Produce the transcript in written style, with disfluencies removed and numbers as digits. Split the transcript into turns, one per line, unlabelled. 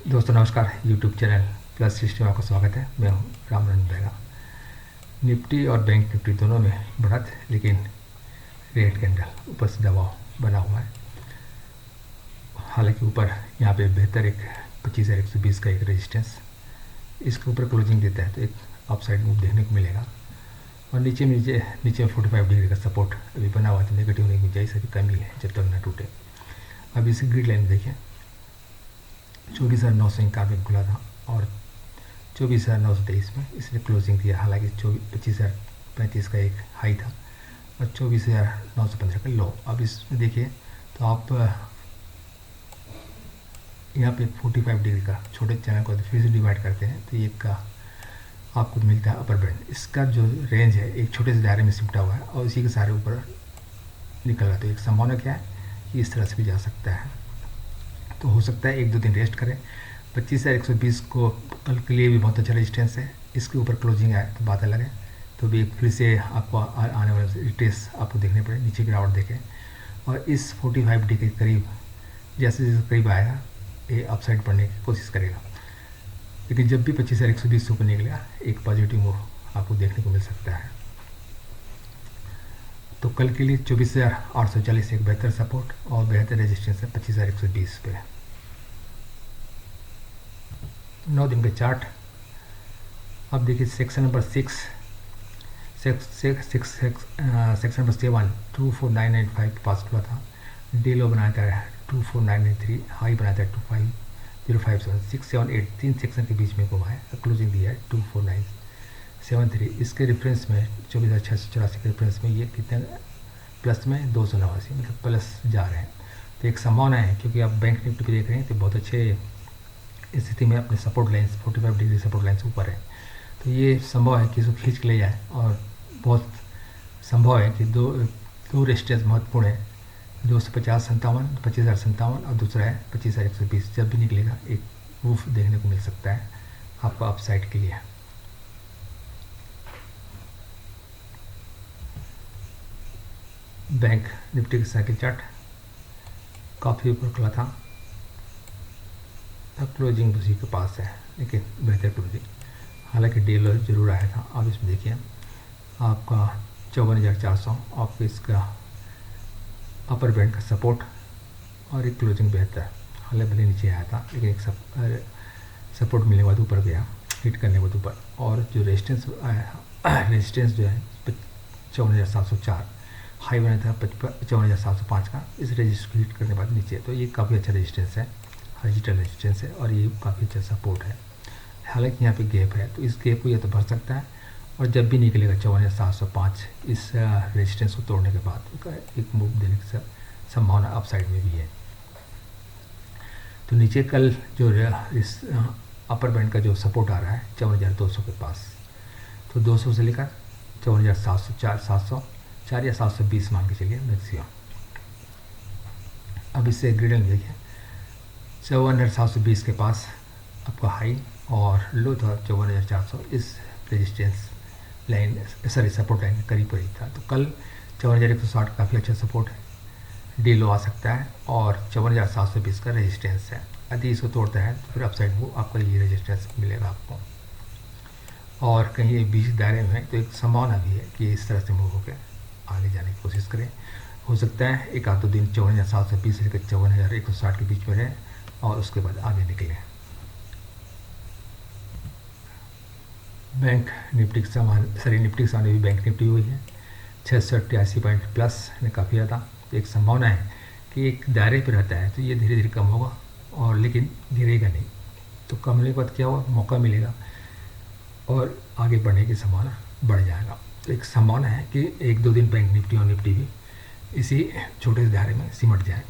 दोस्तों नमस्कार। YouTube channel plus system में आपका स्वागत है। मैं हूं रामनंद बेगा। निफ्टी और बैंक निफ्टी दोनों में बढ़त, लेकिन रेड कैंडल ऊपर से दबाव बना हुआ है। हालांकि ऊपर यहाँ पे बेहतर एक 25,120 का एक रेजिस्टेंस, इसके ऊपर क्लोजिंग देता है तो एक अपसाइड मूव देखने को मिलेगा। और नीचे में 45 डिग्री का सपोर्ट अभी बना हुआ है, तो नेगेटिव होने की गुंजाइश अभी कमी है जब तक ना टूटे। अब इस ग्रिड लाइन देखिए, 24,991 खुला था और 24,923 में इसने क्लोजिंग दिया। हालांकि 25,035 का एक हाई था और 24,915 का लो। अब इसमें देखिए तो आप यहाँ पे 45 डिग्री का छोटे चैनल को फिर से डिवाइड करते हैं तो एक का आपको मिलता है अपर बैंड। इसका जो रेंज है एक छोटे से दायरे में सिमटा हुआ है और इसी के सारे ऊपर निकल रहा है। तो एक संभावना क्या है कि इस तरह से भी जा सकता है। तो हो सकता है 1-2 दिन रेस्ट करें। 25,120 को कल के लिए भी बहुत अच्छा रेजिस्टेंस है। इसके ऊपर क्लोजिंग आए तो बात अलग है, तो भी फिर से आपको आने वाले रिट्रेस आपको देखने पड़े, नीचे गिरावट देखें। और इस 45 डिग्री के करीब जैसे जैसे करीब आएगा ये अपसाइड बढ़ने की कोशिश करेगा। लेकिन जब भी 25,120 से ऊपर निकलेगा एक पॉजिटिव मूव आपको देखने को मिल सकता है। तो कल के लिए 24,840 एक बेहतर सपोर्ट और बेहतर रेजिस्टेंस है 25,120 पे। 9 दिन के चार्ट अब देखिए, सेक्शन नंबर 6 सेक्शन नंबर 7 24,995 पास खुला था। डे लो बनाया था 24,993, हाई बनाया था 25,057। 6, 7, 8 तीन सेक्शन के बीच में घुमा है, क्लोजिंग दिया है 24,973। इसके रेफरेंस में 24,684 के रेफरेंस में ये कितने प्लस में 289, मतलब प्लस जा रहे हैं। तो एक संभावना है, क्योंकि आप बैंक निफ्टी पे देख रहे हैं तो बहुत अच्छे स्थिति में अपने support lines 45 degree support lines ऊपर है। तो ये संभव है कि इसको खींच के ले जाए और बहुत संभव है कि दो रेजिस्टेंस महत्वपूर्ण है, 250-57, 25,057 और दूसरा है 25,120। जब भी निकलेगा एक मूव देखने को मिल सकता है आपको अपसाइड के लिए। बैंक निफ्टी का साइकिल चार्ट काफ़ी ऊपर खुला था, अब क्लोजिंग उसी के पास है, लेकिन बेहतर क्लोजिंग। हालांकि डे लो जरूर आया था। अब इसमें देखिए आपका 54,400 आपको इसका अपर बैंड का सपोर्ट और एक क्लोजिंग बेहतर। हालांकि भले नीचे आया था, लेकिन एक सपोर्ट मिलने के बाद ऊपर गया, हिट करने के बाद ऊपर। और जो रेजिस्टेंस आया, रेजिस्टेंस जो है 54,704, हाई बना था 54,705 का। इस रेजिस्टेंस को हिट करने के बाद नीचे, तो ये काफ़ी अच्छा रेजिस्टेंस है, डिजिटल रेजिस्टेंस है और ये काफ़ी अच्छा सपोर्ट है। हालांकि यहाँ पे गैप है, तो इस गैप को ये तो भर सकता है और जब भी निकलेगा 54,705 इस रेजिस्टेंस को तोड़ने के बाद एक मूव देने की संभावना अपसाइड में भी है। तो नीचे कल जो इस अपर बैंड का जो सपोर्ट आ रहा है 54,200 के पास, तो 200 से लेकर 54,704, 704 या 720 मान के चलिए मैक्सिमम। अब इससे ग्रिडल देखिए 54,720 के पास आपका हाई और लो था 54,400। इस resistance line sorry support line के करीब करीब था। तो कल 54,160 काफ़ी अच्छा सपोर्ट है, डे लो आ सकता है और 54,720 का रेजिस्टेंस है। यदि इसको तोड़ता है तो फिर अपसाइड वो आपका ये रेजिस्टेंस मिलेगा आपको। और कहीं बीच दायरे में है तो एक संभावना भी है कि इस तरह से मूव होकर आगे जाने की कोशिश करें। हो सकता है 1-2 दिन 54,720 से लेकर 54,160 के बीच में रहे और उसके बाद आगे निकले। बैंक निफ्टी के निफ्टी के सामने भी बैंक निफ्टी हुई है 688 पॉइंट प्लस ने काफ़ी ज़्यादा। तो एक संभावना है कि एक दायरे पर रहता है तो ये धीरे धीरे कम होगा और लेकिन गिरेगा नहीं। तो कम होने के बाद क्या होगा, मौका मिलेगा और आगे बढ़ने की संभावना बढ़ जाएगा। तो एक संभावना है कि 1-2 दिन बैंक निफ्टी और निफ्टी भी इसी छोटे से दायरे में सिमट जाए।